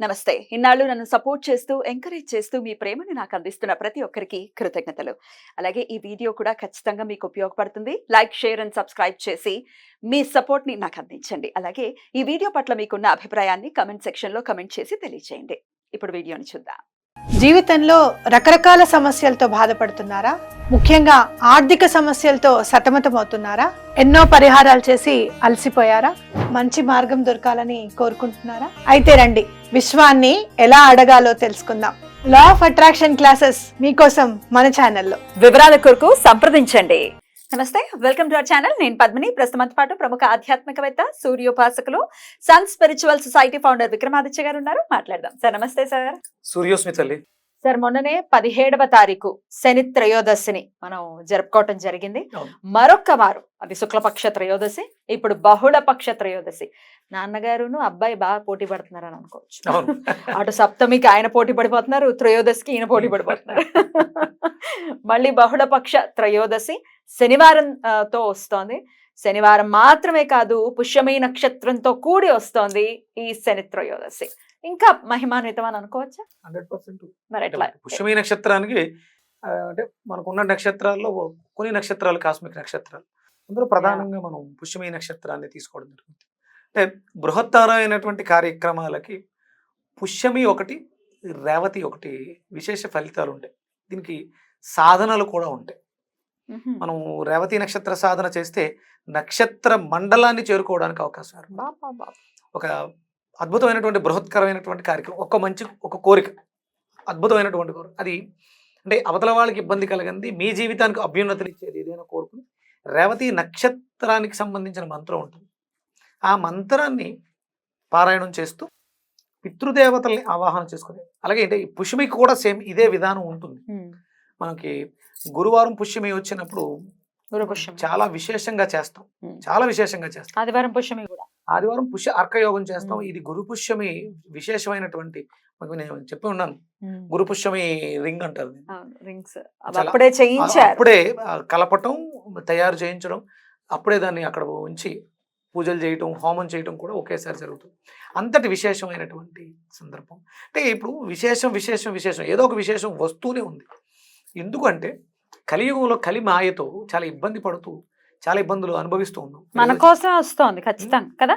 నమస్తే. ఇన్నాళ్ళు నన్ను సపోర్ట్ చేస్తూ, ఎంకరేజ్ చేస్తూ మీ ప్రేమని నాకు అందిస్తున్న ప్రతి ఒక్కరికి కృతజ్ఞతలు. అలాగే ఈ వీడియో కూడా ఖచ్చితంగా మీకు ఉపయోగపడుతుంది. లైక్, షేర్ అండ్ సబ్స్క్రైబ్ చేసి మీ సపోర్ట్‌ని నాకు అందించండి. అలాగే ఈ వీడియో పట్ల మీకున్న అభిప్రాయాన్ని కామెంట్ సెక్షన్‌లో కామెంట్ చేసి తెలియజేయండి. ఇప్పుడు వీడియోని చూద్దాం. జీవితంలో రకరకాల సమస్యలతో బాధపడుతున్నారా? ముఖ్యంగా ఆర్థిక సమస్యలతో సతమతమవుతున్నారా? ఎన్నో పరిహారాలు చేసి అలసిపోయారా? మంచి మార్గం దొరకాలని కోరుకుంటున్నారా? అయితే రండి, విశ్వాన్ని ఎలా అడగాలో తెలుసుకుందాం. లా ఆఫ్ అట్రాక్షన్ క్లాసెస్ మీకోసం మన ఛానల్లో. వివరాల కొరకు సంప్రదించండి. నమస్తే, వెల్కమ్ టు అవర్ ఛానల్. నేను పద్మిని. ప్రస్తుతం పాటు ప్రముఖ ఆధ్యాత్మికవేత్త, సూర్యోపాసకులు, Sun Spiritual Society founder Vikramaditya గారు ఉన్నారు. మాట్లాడదాం. సార్ నమస్తే సార్. సూర్యోస్మి తల్లి. సార్, మొన్ననే 17వ తారీఖు శని త్రయోదశిని మనం జరుపుకోవటం జరిగింది. మరొక్క వారు అది శుక్లపక్ష త్రయోదశి, ఇప్పుడు బహుళ పక్ష త్రయోదశి. నాన్నగారును అబ్బాయి బాగా పోటీ పడుతున్నారు అని అనుకోవచ్చు. అటు సప్తమికి ఆయన పోటీ పడిపోతున్నారు, త్రయోదశికి ఈయన పోటీ పడిపోతున్నారు. మళ్ళీ బహుళ పక్ష త్రయోదశి శనివారం తో వస్తోంది. శనివారం మాత్రమే కాదు, పుష్యమి నక్షత్రంతో కూడి వస్తోంది ఈ శని త్రయోదశి. ఇంకా మహిమాన్వితం అని అనుకోవచ్చా? 100%. మరి ఎట్లా? పుష్యమి నక్షత్రానికి అంటే మనకున్న నక్షత్రాల్లో కొన్ని నక్షత్రాలు కాస్మిక్ నక్షత్రాలు, అందులో ప్రధానంగా మనం పుష్యమి నక్షత్రాన్ని తీసుకోవడం జరుగుతుంది. అంటే బృహత్తరమైనటువంటి కార్యక్రమాలకి పుష్యమి ఒకటి, రేవతి ఒకటి విశేష ఫలితాలు ఉంటాయి. దీనికి సాధనలు కూడా ఉంటాయి. మనం రేవతి నక్షత్ర సాధన చేస్తే నక్షత్ర మండలాన్ని చేరుకోవడానికి అవకాశం. ఒక అద్భుతమైనటువంటి బృహత్కరమైనటువంటి కార్యక్రమం, ఒక కోరిక, అద్భుతమైనటువంటి కోరిక. అది అంటే అవతల వాళ్ళకి ఇబ్బంది కలగంది, మీ జీవితానికి అభ్యున్నతినిచ్చేది ఏదైనా కోరుకుని రేవతి నక్షత్రానికి సంబంధించిన మంత్రం ఉంటుంది. ఆ మంత్రాన్ని పారాయణం చేస్తూ పితృదేవతల్ని ఆవాహన చేసుకుని, అలాగే అంటే పుష్యమికి కూడా సేమ్ ఇదే విధానం ఉంటుంది. మనకి గురువారం పుష్యమి వచ్చినప్పుడు చాలా విశేషంగా చేస్తాం. ఆదివారం పుష్యమి కూడా, ఆదివారం పుష్య అర్కయోగం చేస్తాం. ఇది గురు పుష్యమి విశేషమైనటువంటి, నేను చెప్పి ఉన్నాను, గురు పుష్యమి రింగ్ అంటారు. అప్పుడే కలపటం, తయారు చేయించడం, అప్పుడే దాన్ని అక్కడ ఉంచి పూజలు చేయటం, హోమం చేయటం కూడా ఒకేసారి జరుగుతుంది. అంతటి విశేషమైనటువంటి సందర్భం. అంటే ఇప్పుడు విశేషం ఏదో ఒక విశేషం వస్తూనే ఉంది. ఎందుకంటే కలియుగంలో కలి మాయతో చాలా ఇబ్బంది పడుతూ చాలా ఇబ్బందులు అనుభవిస్తూ ఉన్నాం. మన కోసం వస్తోంది ఖచ్చితంగా కదా.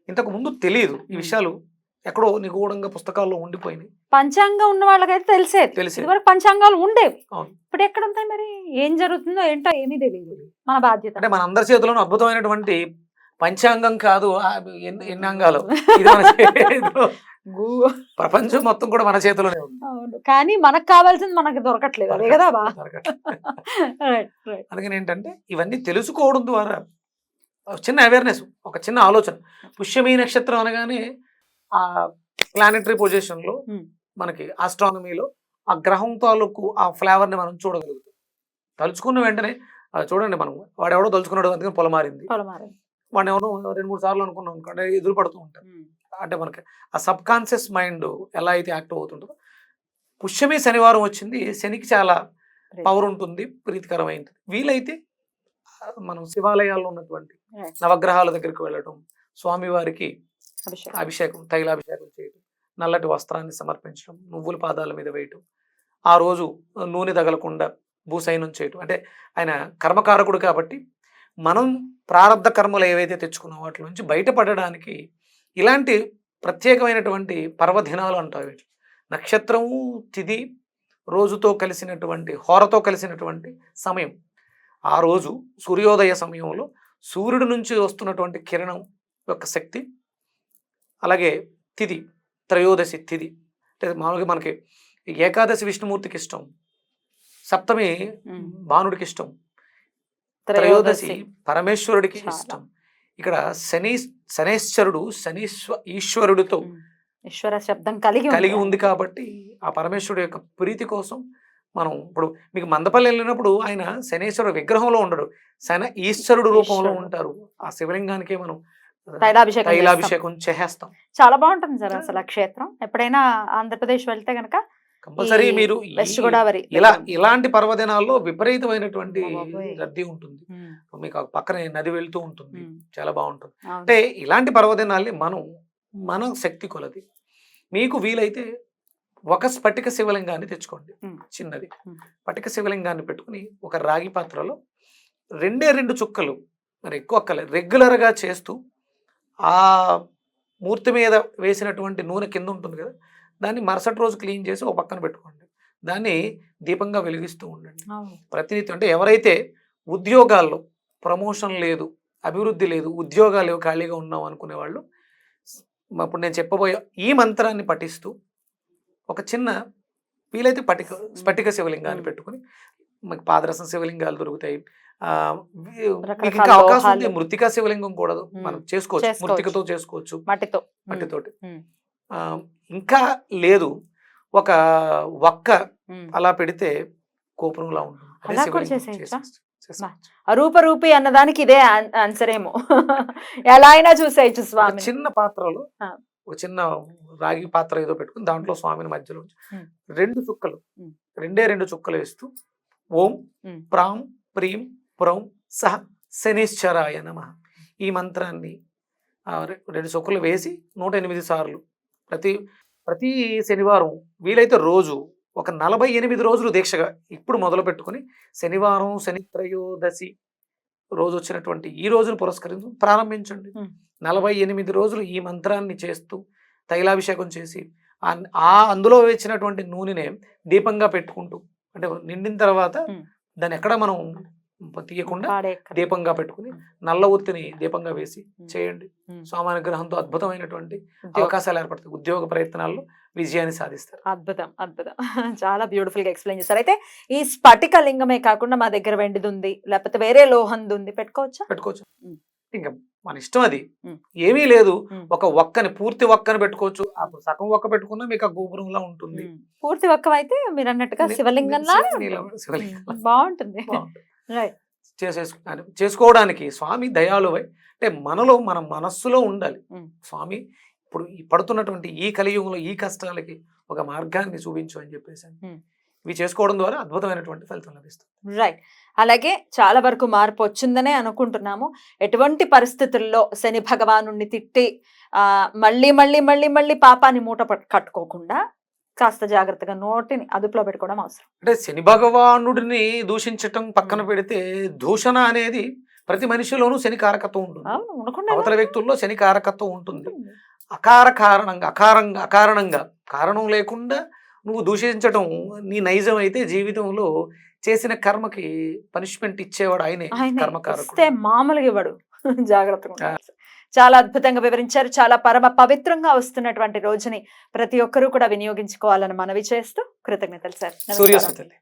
ఇంతకు ముందు తెలియదు ఈ విషయాలు, ఎక్కడో నిగూఢంగా పుస్తకాల్లో ఉండిపోయినాయి. పంచాంగం ఉన్న వాళ్ళకైతే తెలిసేది. పంచాంగాలు ఉండేవి, ఇప్పుడు ఎక్కడ ఉంటాయి? మరి ఏం జరుగుతుందో ఏంటో ఏమీ తెలియదు. మన బాధ్యత అంటే మన అందరి చేతిలోనూ అద్భుతమైనటువంటి పంచాంగం కాదు, ఎన్ని అంగాలు, ప్రపంచం మొత్తం కూడా మన చేతిలోనే ఉంది. కానీ మనకు కావాల్సింది మనకు దొరకట్లేదు, అదే కదా. అందుకని ఏంటంటే ఇవన్నీ తెలుసుకోవడం ద్వారా చిన్న అవేర్నెస్, ఒక చిన్న ఆలోచన. పుష్యమి నక్షత్రం అనగానే ఆ ప్లానెటరీ పొజిషన్ లో మనకి ఆస్ట్రానమీలో ఆ గ్రహం తాలూకు ఆ ఫ్లేవర్ ని మనం చూడగలుగుతాం. తలుచుకున్న వెంటనే చూడండి, మనం వాడెవడో తలుచుకున్నాడు అందుకని పొలమారింది, వాడిని ఎవరో 2-3 సార్లు అనుకున్నాం అనుకోండి, ఎదురు పడుతూ ఉంటాం. అంటే మనకి ఆ సబ్ కాన్షియస్ మైండ్ ఎలా అయితే యాక్టివ్ అవుతుంటుందో, పుష్యమి శనివారం వచ్చింది, శనికి చాలా పవర్ ఉంటుంది, ప్రీతికరమైంది. వీలైతే మనం శివాలయాల్లో ఉన్నటువంటి నవగ్రహాల దగ్గరికి వెళ్ళటం, స్వామివారికి అభిషేకం, తైలాభిషేకం చేయటం, నల్లటి వస్త్రాన్ని సమర్పించడం, నువ్వుల పాదాల మీద వేయటం, ఆ రోజు నూనె తగలకుండా భూసైనం చేయటం. అంటే ఆయన కర్మకారకుడు కాబట్టి మనం ప్రారంధ కర్మలు ఏవైతే తెచ్చుకున్న వాటి నుంచి బయటపడడానికి ఇలాంటి ప్రత్యేకమైనటువంటి పర్వదినాలు అంటారు. నక్షత్రము, తిథి, రోజుతో కలిసినటువంటి, హోరతో కలిసినటువంటి సమయం. ఆ రోజు సూర్యోదయ సమయంలో సూర్యుడి నుంచి వస్తున్నటువంటి కిరణం యొక్క శక్తి, అలాగే తిథి, త్రయోదశి తిథి. అంటే మామూలుగా మనకి ఏకాదశి విష్ణుమూర్తికి ఇష్టం, సప్తమి భానుడికి ఇష్టం, త్రయోదశి పరమేశ్వరుడికి ఇష్టం. ఇక్కడ శనేశ్వరుడు ఈశ్వరుడితో ఈశ్వర శబ్దం కలిగి ఉంది కాబట్టి ఆ పరమేశ్వరుడు యొక్క ప్రీతి కోసం మనం ఇప్పుడు మీకు మందపల్లి వెళ్ళినప్పుడు ఆయన శనేశ్వర విగ్రహంలో ఉండడు, ఈశ్వరుడు రూపంలో ఉంటారు. ఆ శివలింగానికి మనం తైలాభిషేకం చేసేస్తాం. చాలా బాగుంటుంది సార్ అసలు ఆ క్షేత్రం. ఎప్పుడైనా ఆంధ్రప్రదేశ్ వెళ్తే గనక కంపల్సరీ మీరు వెస్ట్ గోదావరి ఇలాంటి పర్వదినాల్లో విపరీతమైనటువంటి రద్దీ ఉంటుంది. మీకు పక్కనే నది వెళ్తూ ఉంటుంది, చాలా బాగుంటుంది. అంటే ఇలాంటి పర్వదినాల్ని మనం మన శక్తి కొలది మీకు వీలైతే ఒక స్ఫటిక శివలింగాన్ని తెచ్చుకోండి, ఉమ్. చిన్నది. ఉమ్. స్ఫటిక శివలింగాన్ని పెట్టుకుని ఒక రాగి పాత్రలో 2 చుక్కలు, మరి ఎక్కువ అక్కర్లేదు, రెగ్యులర్గా చేస్తూ ఆ మూర్తి మీద వేసినటువంటి నూనె కింద ఉంటుంది కదా, దాన్ని మరుసటి రోజు క్లీన్ చేసి ఒక పక్కన పెట్టుకోండి. దాన్ని దీపంగా వెలిగిస్తూ ఉండండి ప్రతినిత్యం. అంటే ఎవరైతే ఉద్యోగాల్లో ప్రమోషన్ లేదు, అభివృద్ధి లేదు, ఉద్యోగాలు లేవు, ఖాళీగా ఉన్నాం అనుకునే వాళ్ళు ఇప్పుడు నేను చెప్పబోయే ఈ మంత్రాన్ని పఠిస్తూ ఒక చిన్న వీలైతే స్ఫటిక శివలింగాన్ని పెట్టుకుని, మనకి పాదరసం శివలింగాలు దొరుకుతాయి. మీకు ఇంకా రకరకాల అవకాశం ఉంది, లోహాలు. మృతికా శివలింగం కూడా మనం చేసుకోవచ్చు, చేసుకోవచ్చు. మృతికతో చేసుకోవచ్చు, మట్టితో. మట్టితోటి. ఉమ్. ఆ, ఇంకా లేదు, ఒక వక్క ఉమ్. అలా పెడితే గోపురంలా ఉంటుంది. అదే అలా కూడా శివలింగం చేసేయచ్చా? చేసేయచ్చు. అరూపరూపి అన్నదానికి ఇదే ఆన్సర్ ఏమో. ఎలా అయినా చూసేయచ్చు ఒక స్వామి. చిన్న పాత్రలో ఆ. ఒక చిన్న రాగి పాత్ర ఏదో పెట్టుకుని దాంట్లో స్వామిని మధ్యలో ఉంచి ఉమ్. 2 చుక్కలు, ఉమ్. 2 చుక్కలు వేస్తూ ఓం ఉమ్. ప్రాం ప్రీం ప్రౌం సహ శనిశ్చరాయ నమః ఈ మంత్రాన్ని 2 చుక్కలు వేసి 108 సార్లు ప్రతి శనివారం వీలైతే రోజు ఒక 48 రోజులు దీక్షగా ఇప్పుడు మొదలు పెట్టుకుని శనివారం శని త్రయోదశి రోజు వచ్చినటువంటి ఈ రోజును పురస్కరించి ప్రారంభించండి. 48 రోజులు ఈ మంత్రాన్ని చేస్తూ తైలాభిషేకం చేసి అందులో వేసినటువంటి నూనెనే దీపంగా పెట్టుకుంటూ, అంటే నిండిన తర్వాత దాన్ని ఎక్కడ మనం తీయకుండా దీపంగా పెట్టుకుని నల్ల ఒత్తిని దీపంగా వేసి చేయండి. స్వామి అనుగ్రహంతో అద్భుతమైనటువంటి అవకాశాలు ఏర్పడతాయి. ఉద్యోగ ప్రయత్నాల్లో విజయాన్ని సాధిస్తారు. అద్భుతం, అద్భుతం. చాలా బ్యూటిఫుల్ గా ఎక్స్ప్లెయిన్ చేశారు. అయితే ఈ స్ఫటిక లింగమే కాకుండా మా దగ్గర వెండిది ఉంది, లేకపోతే వేరే లోహంది ఉంది, పెట్టుకోవచ్చు. ఇంకా మన ఇష్టం, అది ఉమ్. ఏమీ లేదు. ఉమ్. ఒక ఒక్కని, పూర్తి ఒక్కని పెట్టుకోవచ్చు. అప్పుడు సగం ఒక్క పెట్టుకున్నా మీకు ఆ గోపురంలా ఉంటుంది. పూర్తి ఒక్క అయితే మీరు అన్నట్టుగా శివలింగంలా శివలింగం బాగుంటుంది. రైట్. చేసుకోవడానికి స్వామి దయాళువై, అంటే మనలో మన మనస్సులో ఉండాలి. ఉమ్. స్వామి ఇప్పుడు పడుతున్నటువంటి ఈ కలియుగంలో ఈ కష్టాలకి ఒక మార్గాన్ని చూపించు అని చెప్పేసి ఇవి చేసుకోవడం ద్వారా అద్భుతమైనటువంటి ఫలితం లభిస్తుంది. రైట్. అలాగే చాలా వరకు మార్పు వచ్చిందనే అనుకుంటున్నాము. ఎటువంటి పరిస్థితుల్లో శని భగవానుణ్ణి తిట్టి మళ్ళీ మళ్ళీ మళ్ళీ మళ్ళీ పాపాన్ని మూట కట్టుకోకుండా కాస్త జాగ్రత్తగా నోటిని అదుపులో పెట్టుకోవడం అవసరం. అంటే శని భగవానుడిని దూషించటం పక్కన పెడితే, దూషణ అనేది ప్రతి మనిషిలోనూ శని కారకత్వం ఉంటుంది. అవతల వ్యక్తుల్లో శని కారకత్వం ఉంటుంది. అకారణంగా కారణం లేకుండా నువ్వు దూషించటం నీ నైజం అయితే, జీవితంలో చేసిన కర్మకి పనిష్మెంట్ ఇచ్చేవాడు ఆయనే, కర్మకారకుడు. మామూలుగా ఇవ్వడు. జాగ్రత్తగా. చాలా అద్భుతంగా వివరించారు. చాలా పరమ పవిత్రంగా వస్తున్నటువంటి రోజుని ప్రతి ఒక్కరూ కూడా వినియోగించుకోవాలని మనవి చేస్తూ కృతజ్ఞతలు సార్. సూర్యోస్మితల్లి.